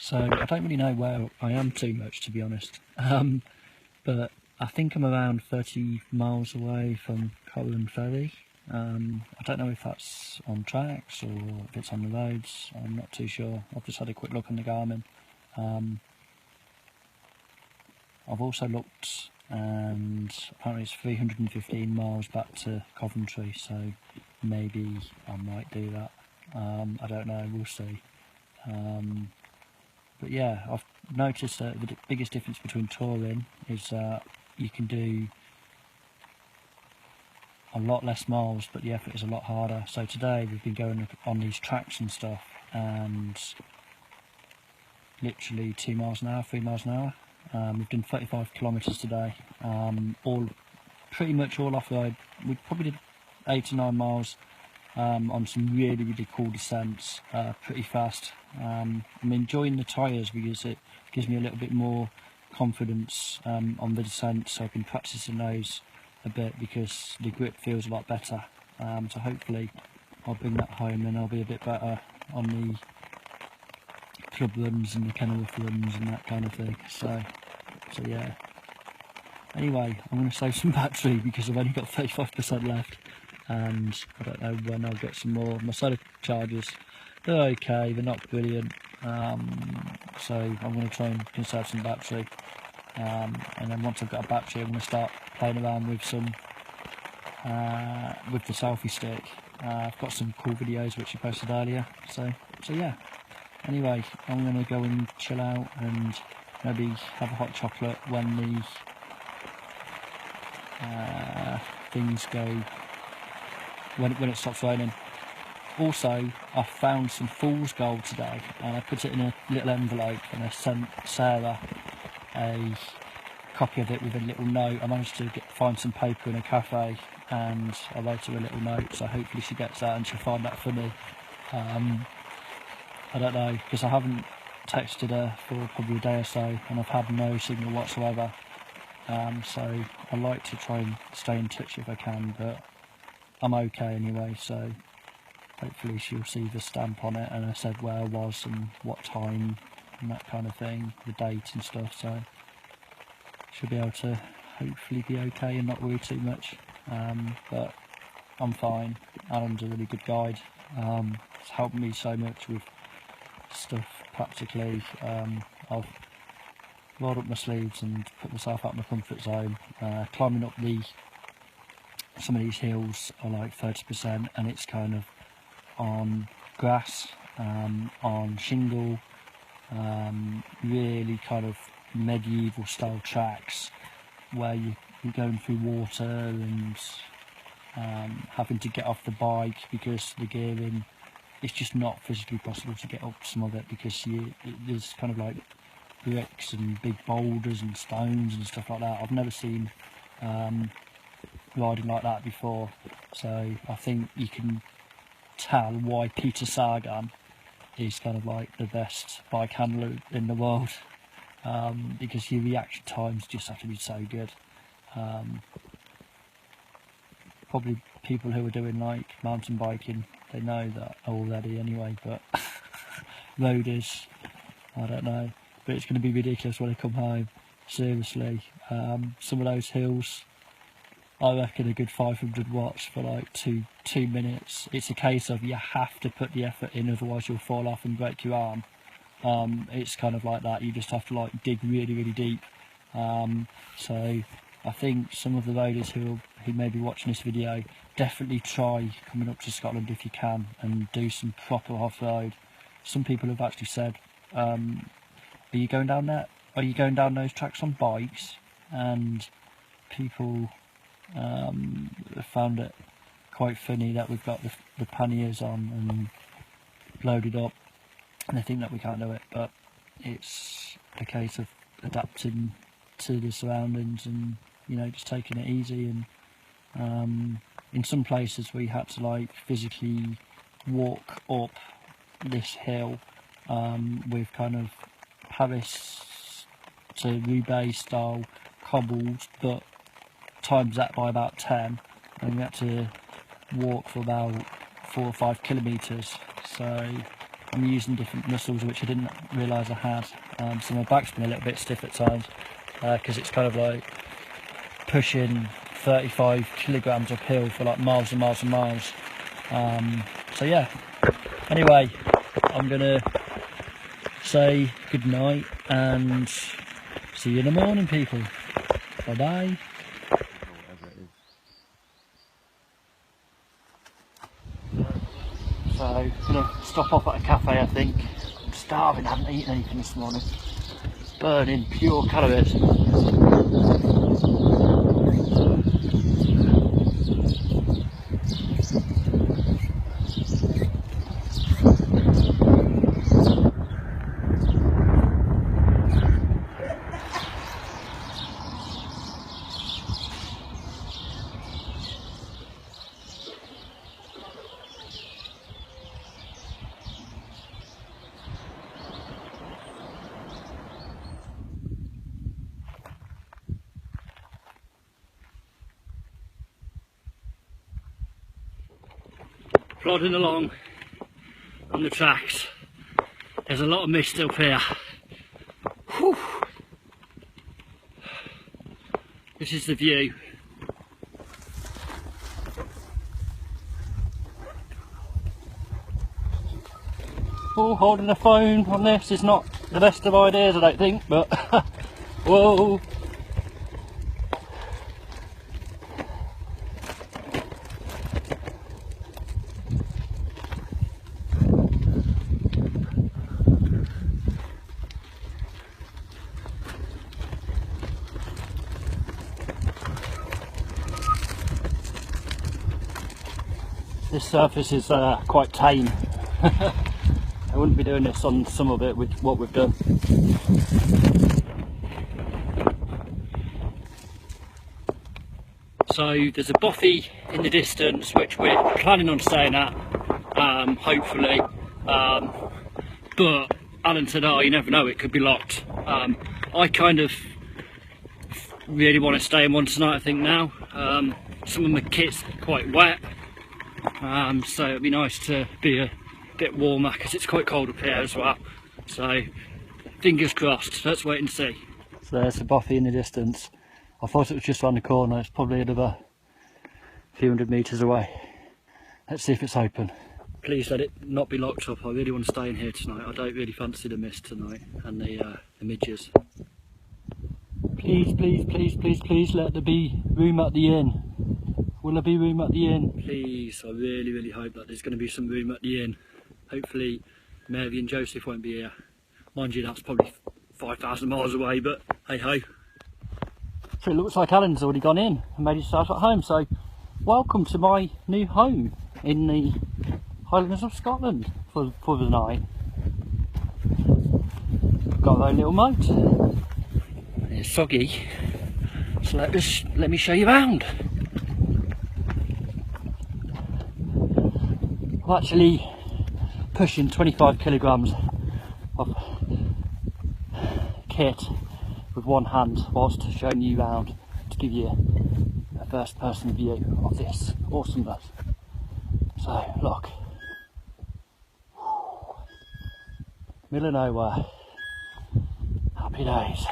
So I don't really know where I am too much, to be honest. But I think I'm around 30 miles away from Colwyn Ferry. I don't know if that's on tracks or if it's on the roads. I'm not too sure. I've just had a quick look on the Garmin. I've also looked, and apparently it's 315 miles back to Coventry, so maybe I might do that. I don't know, we'll see. But yeah, I've noticed that the biggest difference between touring is that you can do a lot less miles, but the effort is a lot harder. So today we've been going on these tracks and stuff, and literally 2 miles an hour, 3 miles an hour. We've done 35 kilometres today, all pretty much all off-road. We probably did 8 or 9 miles on some really cool descents, pretty fast. I'm enjoying the tyres because it gives me a little bit more confidence on the descent, so I've been practicing those a bit because the grip feels a lot better. So hopefully I'll bring that home and I'll be a bit better on the club runs and the Kenilworth runs and that kind of thing. So yeah. Anyway, I'm going to save some battery because I've only got 35% left, and I don't know when I'll get some more. My solar chargers, they're okay, they're not brilliant, so I'm going to try and conserve some battery, and then once I've got a battery I'm going to start playing around with some with the selfie stick. I've got some cool videos which I posted earlier, so yeah. Anyway, I'm going to go and chill out and maybe have a hot chocolate when the things go, when it stops raining. Also, I found some fool's gold today, and I put it in a little envelope and I sent Sarah a copy of it with a little note. I managed to find some paper in a cafe and I wrote her a little note, so hopefully she gets that and she'll find that funny. I don't know, because I haven't texted her for probably a day or so and I've had no signal whatsoever. So I like to try and stay in touch if I can, but I'm okay anyway, so hopefully she'll see the stamp on it and I said where I was and what time and that kind of thing, the date and stuff, so she'll be able to hopefully be okay and not worry too much. But I'm fine. Alan's a really good guide. It's helped me so much with stuff practically. I've rolled up my sleeves and put myself out of my comfort zone. Climbing up some of these hills are like 30%, and it's kind of on grass, on shingle, really kind of medieval style tracks where you're going through water and having to get off the bike because the gearing, it's just not physically possible to get up some of it because there's kind of like bricks and big boulders and stones and stuff like that. I've never seen riding like that before, so I think you can tell why Peter Sagan is kind of like the best bike handler in the world, because your reaction times just have to be so good. Probably people who are doing like mountain biking, they know that already anyway, but roaders, I don't know. But it's going to be ridiculous when I come home, seriously. Some of those hills, I reckon a good 500 watts for like two minutes. It's a case of you have to put the effort in, otherwise you'll fall off and break your arm. It's kind of like that, you just have to like dig really deep. So I think some of the roaders who may be watching this video, definitely try coming up to Scotland if you can and do some proper off-road. Some people have actually said, are you going down there? Are you going down those tracks on bikes? And people found it quite funny that we've got the panniers on and loaded up, and they think that we can't do it, but it's a case of adapting to the surroundings and, you know, just taking it easy. And in some places we had to like physically walk up this hill with kind of Paris to Roubaix style cobbles, but times that by about 10, and we had to walk for about 4 or 5 kilometres. So I'm using different muscles which I didn't realise I had. So my back's been a little bit stiff at times because it's kind of like pushing 35 kilograms uphill for like miles and miles and miles. So yeah, anyway, I'm gonna say good night and see you in the morning, people. Bye bye. So I'm gonna stop off at a cafe, I think. I'm starving, I haven't eaten anything this morning. Burning pure calories. Plodding along on the tracks. There's a lot of mist up here. Whew. This is the view. Oh, holding a phone on this is not the best of ideas, I don't think, but whoa. This surface is quite tame. I wouldn't be doing this on some of it with what we've done. So there's a bothy in the distance which we're planning on staying at, hopefully. But Alan said, oh, you never know, it could be locked. I kind of really want to stay in one tonight, I think now. Some of my kit's quite wet. So it'd be nice to be a bit warmer because it's quite cold up here as well. So fingers crossed, let's wait and see. So there's the bothy in the distance. I thought it was just around the corner, it's probably another few hundred metres away. Let's see if it's open. Please let it not be locked up, I really want to stay in here tonight. I don't really fancy the mist tonight and the midges. Please, please, please, please, please let there be room at the inn. Will there be room at the inn? Please, I really, really hope that there's going to be some room at the inn. Hopefully Mary and Joseph won't be here. Mind you, that's probably 5,000 miles away, but hey ho. So it looks like Alan's already gone in and made himself at home. So welcome to my new home in the Highlands of Scotland for the night. Got our own little moat. It's soggy, so let me show you around. I'm actually pushing 25 kilograms of kit with one hand whilst showing you around to give you a first person view of this awesomeness. So look, middle of nowhere, happy days.